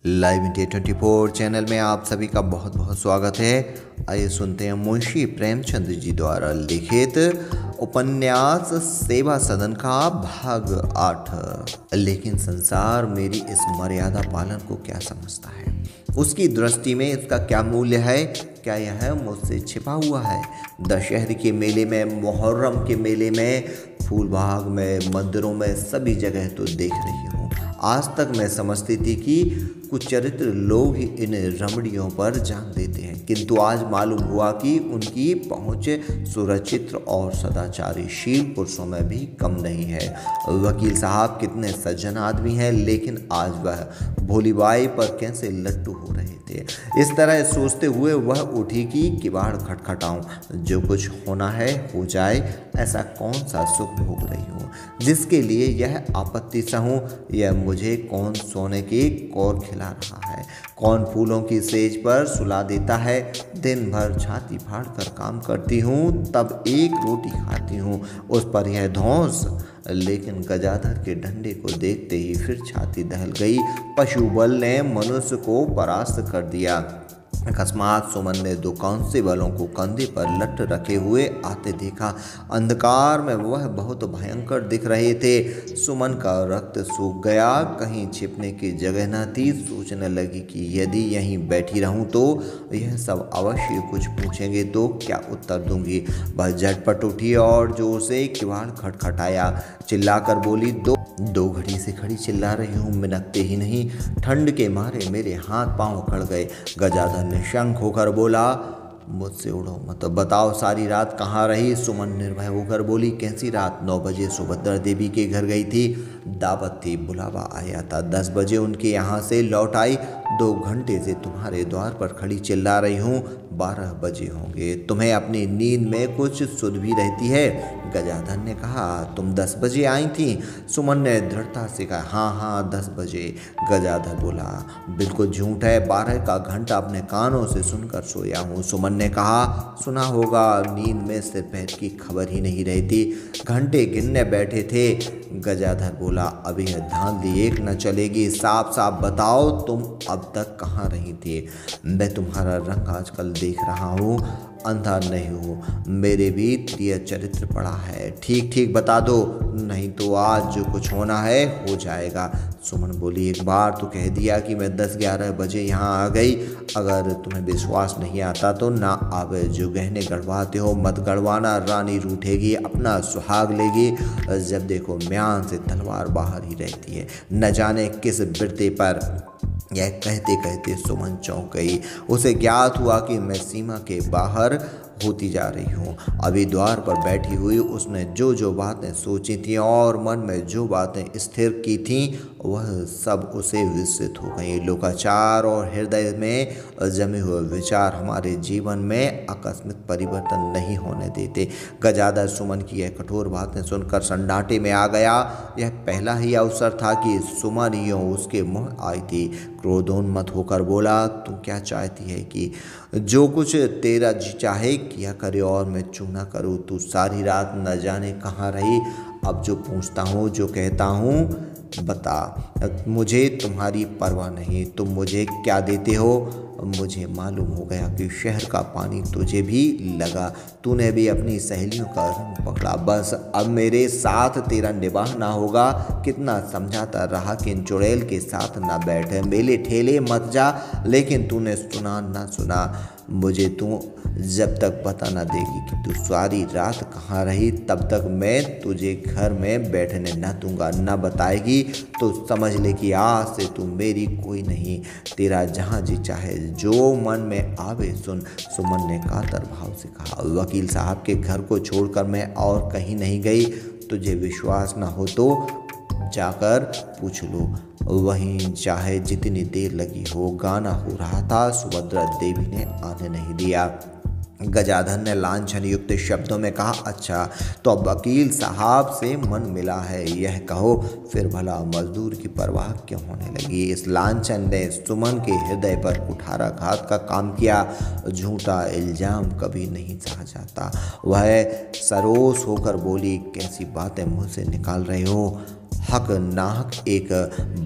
Live India 24 channel में आप सभी का बहुत बहुत स्वागत है। आइए सुनते हैं मुंशी प्रेमचंद जी द्वारा लिखित उपन्यास सेवा सदन का भाग 8। लेकिन संसार मेरी इस मर्यादा पालन को क्या समझता है? उसकी दृष्टि में इसका क्या मूल्य है? क्या यह मुझसे छिपा हुआ है? दशहरे के मेले में, मुहर्रम के मेले में, फूलबाग में, मंदिरों में, सभी जगह तो देख रही हूँ। आज तक मैं समझती थी कि कुछ चरित्र लोग ही इन रमणियों पर जान देते हैं, किंतु आज मालूम हुआ कि उनकी पहुँच सुरचित्र और सदाचारीशील पुरुषों में भी कम नहीं है। वकील साहब कितने सज्जन आदमी हैं, लेकिन आज वह भोलीबाई पर कैसे लट्टू हो रहे थे। इस तरह सोचते हुए वह उठी कि किवाड़ खटखटाऊं, जो कुछ होना है हो जाए। ऐसा कौन सा सुख भोग रही हूँ जिसके लिए यह आपत्ति सहूं? यह मुझे कौन सोने की कौर खिला रहा है, कौन फूलों की सेज पर सुला देता है? दिन भर छाती फाड़ कर काम करती हूँ, तब एक रोटी खाती हूँ, उस पर यह धौंस। लेकिन गजाधर के डंडे को देखते ही फिर छाती दहल गई। पशु बल ने मनुष्य को परास्त कर दिया। अकस्मात सुमन ने दो कांस्टेबलों को कंधे पर लट रखे हुए आते देखा। अंधकार में वह बहुत भयंकर दिख रहे थे। सुमन का रक्त सूख गया, कहीं छिपने की जगह न थी। सोचने लगी कि यदि यहीं बैठी रहूं तो यह सब अवश्य कुछ पूछेंगे, तो क्या उत्तर दूंगी। वह झटपट उठी और जोर से किवाड़ खटखटाया। चिल्लाकर बोली, दो घड़ी से खड़ी चिल्ला रही हूँ, मिनकते ही नहीं। ठंड के मारे मेरे हाथ पांव अकड़ गए। गजाधर ने शंख होकर बोला, मुझसे उड़ो मत, बताओ सारी रात कहाँ रही? सुमन निर्भय होकर बोली, कैसी रात? 9 बजे सुभद्रा देवी के घर गई थी, दावत थी, बुलावा आया था। 10 बजे उनके यहाँ से लौट आई। 2 घंटे से तुम्हारे द्वार पर खड़ी चिल्ला रही हूँ, 12 बजे होंगे। तुम्हें अपनी नींद में कुछ सुध भी रहती है? गजाधर ने कहा, तुम 10 बजे आई थी? सुमन ने दृढ़ता से कहा, हाँ 10 बजे। गजाधर बोला, बिल्कुल झूठ है, 12 का घंटा अपने कानों से सुनकर सोया हूँ। सुमन ने कहा, सुना होगा, नींद में सिर पैर की खबर ही नहीं रहती, घंटे गिनने बैठे थे। गजाधर बोला, अभी यह धांधली एक न चलेगी, साफ साफ बताओ तुम अब तक कहाँ रही थी? मैं तुम्हारा रंग आजकल देख रहा हूँ, अंधा नहीं हूँ, मेरे भी प्रिय चरित्र पड़ा है। ठीक ठीक बता दो, नहीं तो आज जो कुछ होना है हो जाएगा। सुमन बोली, एक बार तो कह दिया कि मैं 10-11 बजे यहाँ आ गई। अगर तुम्हें विश्वास नहीं आता तो ना आवे। जो गहने गढ़वाते हो मत गढ़वाना, रानी रूठेगी, अपना सुहाग लेगी। जब देखो म्यान से तलवार बाहर ही रहती है, न जाने किस बिरते पर। यह कहते कहते सुमन चौंक गई। उसे ज्ञात हुआ कि मैं सीमा के बाहर होती जा रही हूँ। अभी द्वार पर बैठी हुई उसने जो जो बातें सोची थीं और मन में जो बातें स्थिर की थीं, वह सब उसे विस्मृत हो गई। लोकाचार और हृदय में जमे हुए विचार हमारे जीवन में आकस्मिक परिवर्तन नहीं होने देते। गजाधर सुमन की यह कठोर बातें सुनकर सन्नाटे में आ गया। यह पहला ही अवसर था कि सुमन यूं उसके मुँह आई थी। क्रोधोन्मत्त होकर बोला, तू क्या चाहती है कि जो कुछ तेरा जी चाहे किया करे और मैं चूना करूँ? तू सारी रात न जाने कहाँ रही। अब जो पूछता हूँ, जो कहता हूँ, बता। मुझे तुम्हारी परवाह नहीं। तुम मुझे क्या देते हो? मुझे मालूम हो गया कि शहर का पानी तुझे भी लगा, तूने भी अपनी सहेलियों का रंग पकड़ा। बस अब मेरे साथ तेरा निबाह ना होगा। कितना समझाता रहा कि इन चुड़ैल के साथ ना बैठे, मेले ठेले मत जा, लेकिन तूने सुना ना सुना। मुझे तू जब तक बता ना देगी कि तू सारी रात कहाँ रही, तब तक मैं तुझे घर में बैठने न दूंगा। न बताएगी तो समझ ले कि आज से तू मेरी कोई नहीं। तेरा जहाँ जी चाहे जो मन में आवे सुन। सुमन ने कातर भाव से कहा, वकील साहब के घर को छोड़कर मैं और कहीं नहीं गई। तुझे विश्वास ना हो तो जाकर पूछ लो, वहीं चाहे जितनी देर लगी हो। गाना हो रहा था, सुभद्रा देवी ने आने नहीं दिया। गजाधर ने लांछन युक्त शब्दों में कहा, अच्छा तो अब वकील साहब से मन मिला है, यह कहो फिर भला मजदूर की परवाह क्यों होने लगी? इस लांछन ने सुमन के हृदय पर कुठाराघात का काम किया। झूठा इल्जाम कभी नहीं सहा जाता। वह सरोस होकर बोली, कैसी बातें मुँह से निकाल रहे हो? हक नाहक एक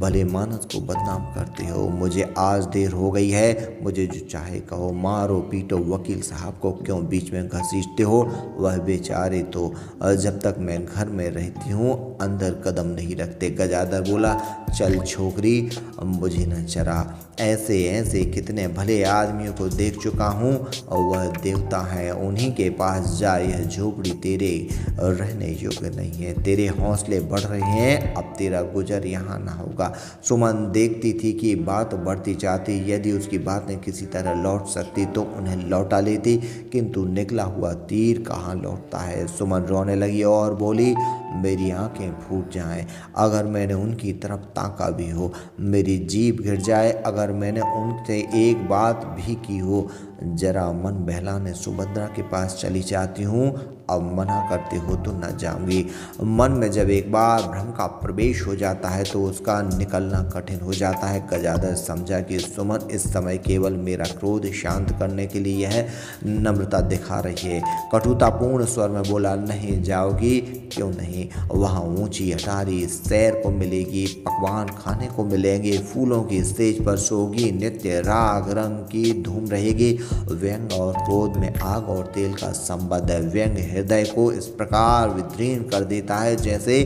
भले मानस को बदनाम करते हो। मुझे आज देर हो गई है, मुझे जो चाहे कहो, मारो पीटो, वकील साहब को क्यों बीच में घसीटते हो। वह बेचारे तो जब तक मैं घर में रहती हूँ अंदर कदम नहीं रखते। गजाधर बोला, चल छोकरी, मुझे न चरा, ऐसे ऐसे कितने भले आदमियों को देख चुका हूँ और वह देवता है, उन्हीं के पास जा। यह झोपड़ी तेरे रहने योग्य नहीं है, तेरे हौसले बढ़ रहे हैं, अब तेरा गुजर यहाँ ना होगा। सुमन देखती थी कि बात बढ़ती जाती, यदि उसकी बातें किसी तरह लौट सकती तो उन्हें लौटा लेती, किंतु निकला हुआ तीर कहाँ लौटता है। सुमन रोने लगी और बोली, मेरी आंखें फूट जाएं अगर मैंने उनकी तरफ ताका भी हो, मेरी जीभ गिर जाए अगर मैंने उनसे एक बात भी की हो। जरा मन बहलाने सुभद्रा के पास चली जाती हूँ, अब मना करते हो तो न जाऊंगी। मन में जब एक बार भ्रम का प्रवेश हो जाता है तो उसका निकलना कठिन हो जाता है। गजाधर समझा कि सुमन इस समय केवल मेरा क्रोध शांत करने के लिए यह नम्रता दिखा रही है। कटुतापूर्ण स्वर में बोला, नहीं जाओगी? क्यों नहीं? वहाँ ऊंची अटारी सैर को मिलेगी, पकवान खाने को मिलेंगे, फूलों की स्टेज पर सोगी, नित्य राग रंग की धूम रहेगी। व्यंग और क्रोध में आग और तेल का संबंध है। व्यंग हृदय को इस प्रकार विदीर्ण कर देता है जैसे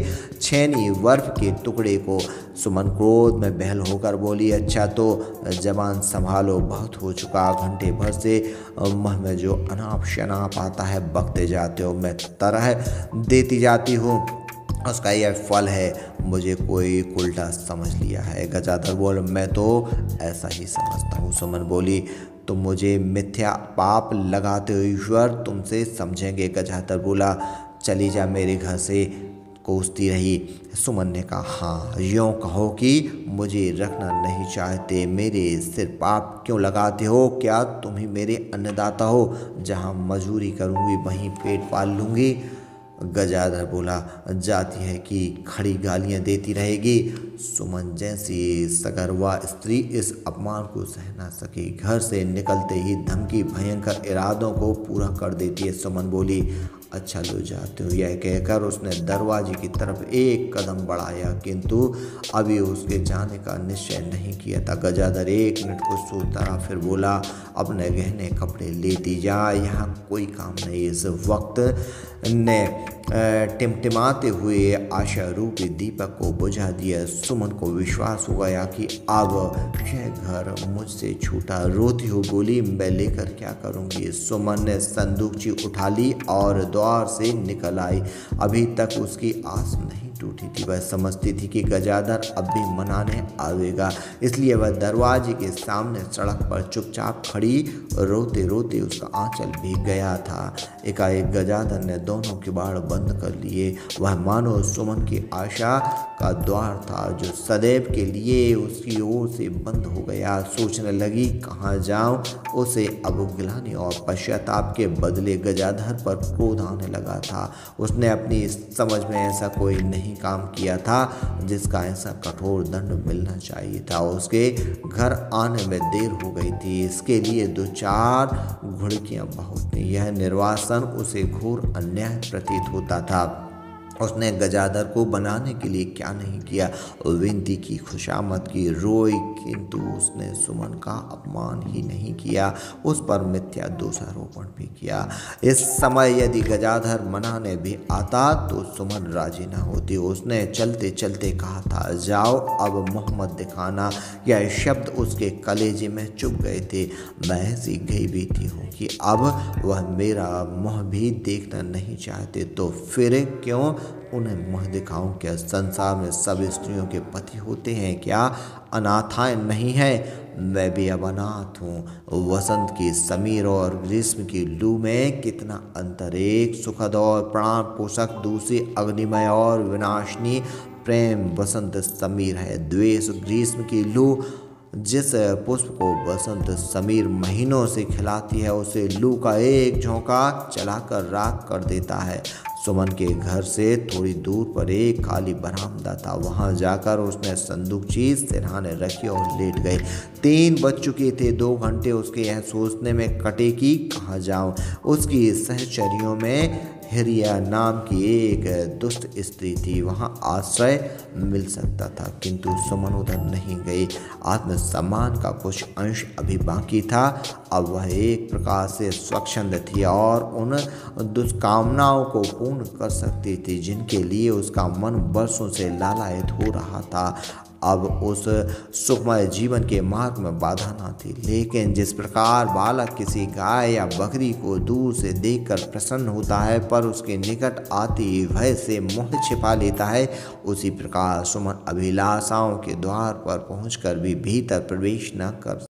छेनी बर्फ के टुकड़े को। सुमन क्रोध में बहल होकर बोली, अच्छा तो जबान संभालो, बहुत हो चुका, घंटे भर से मुँह में जो अनाप शनाप आता है बकते जाते हो, मैं तरह देती जाती हूँ, उसका यह फल है। मुझे कोई उल्टा समझ लिया है। गजाधर बोल, मैं तो ऐसा ही समझता हूँ। सुमन बोली, तुम मुझे मिथ्या पाप लगाते हो, ईश्वर तुमसे समझेंगे। गजाधर बोला, चली जा मेरे घर से, कोसती रही। सुमन ने कहा, हाँ, यूँ कहो कि मुझे रखना नहीं चाहते, मेरे सिर पाप क्यों लगाते हो? क्या तुम ही मेरे अन्नदाता हो? जहाँ मजूरी करूँगी वहीं पेट पाल लूँगी। गजाधर बोला, जाती है कि खड़ी गालियां देती रहेगी। सुमन जैसी सगर्वा स्त्री इस अपमान को सह ना सकी, घर से निकलते ही धमकी भयंकर इरादों को पूरा कर देती है। सुमन बोली, अच्छा लो जाते हो। यह कहकर उसने दरवाजे की तरफ एक कदम बढ़ाया, किंतु अभी उसके जाने का निश्चय नहीं किया था। गजाधर एक मिनट को सोचता रहा, फिर बोला, अपने गहने कपड़े लेती जा, यहाँ कोई काम नहीं। इस वक्त ने टिमटिमाते हुए आशा रूपी दीपक को बुझा दिया। सुमन को विश्वास हो गया कि अब यह घर मुझसे छूटा। रोती हो बोली, मैं लेकर क्या करूँगी? सुमन ने संदूकची उठा ली और द्वार से निकल आई। अभी तक उसकी आस नहीं टूटी थी। वह समझती थी कि गजाधर अब भी मनाने आवेगा, इसलिए वह दरवाजे के सामने सड़क पर चुपचाप खड़ी, रोते रोते उसका आंचल भीग गया था। एकाएक गजाधर ने दोनों किवाड़ बंद कर लिए। वह मानो सुमन की आशा का द्वार था जो सदैव के लिए उसकी ओर से बंद हो गया। सोचने लगी, कहाँ जाऊं? उसे अब गिलानी और पश्चाताप के बदले गजाधर पर क्रोध आने लगा था। उसने अपनी समझ में ऐसा कोई नहीं काम किया था जिसका ऐसा कठोर दंड मिलना चाहिए था। उसके घर आने में देर हो गई थी, इसके लिए 2-4 घुड़कियां बहुत थी। यह निर्वासन उसे घोर अन्याय प्रतीत होता था। उसने गजाधर को बनाने के लिए क्या नहीं किया, विनती की, खुशामद की, रोई, किंतु उसने सुमन का अपमान ही नहीं किया, उस पर मिथ्या दोषारोपण भी किया। इस समय यदि गजाधर मनाने भी आता तो सुमन राजी न होती। उसने चलते चलते कहा था, जाओ अब मोहम्मद दिखाना। यह शब्द उसके कलेजे में चुभ गए थे। मैं ऐसी गई बीती हूँ कि अब वह मेरा मुँह भी देखना नहीं चाहते, तो फिर क्यों उन्हें मुँह दिखाऊं? क्या संसार में सब स्त्रियों के पति होते हैं क्या? अनाथाएं नहीं हैं? मैं भी अब अनाथ हूँ। वसंत की समीर और ग्रीष्म की लू में कितना अंतर। एक सुखद और प्राण पोषक, दूसरी अग्निमय और विनाशनी। प्रेम वसंत समीर है, द्वेष ग्रीष्म की लू। जिस पुष्प को बसंत समीर महीनों से खिलाती है उसे लू का एक झोंका चलाकर राख कर देता है। सुमन के घर से थोड़ी दूर पर एक खाली बरामदा था। वहां जाकर उसने संदूकची सिरहाने रखी और लेट गई। 3 बज चुके थे। 2 घंटे उसके यह सोचने में कटे कि कहाँ जाऊं। उसकी सहचरियों में हिरिया नाम की एक दुष्ट स्त्री थी, वहाँ आश्रय मिल सकता था, किंतु सुमन उधर नहीं गई। आत्मसम्मान का कुछ अंश अभी बाकी था। अब वह एक प्रकार से स्वच्छंद थी और उन दुष्कामनाओं को पूर्ण कर सकती थी जिनके लिए उसका मन बरसों से लालायित हो रहा था। अब उस सुखमय जीवन के मार्ग में बाधा न थी, लेकिन जिस प्रकार बालक किसी गाय या बकरी को दूर से देखकर प्रसन्न होता है पर उसके निकट आती भय से मुंह छिपा लेता है, उसी प्रकार सुमन अभिलाषाओं के द्वार पर पहुंचकर भी भीतर प्रवेश न कर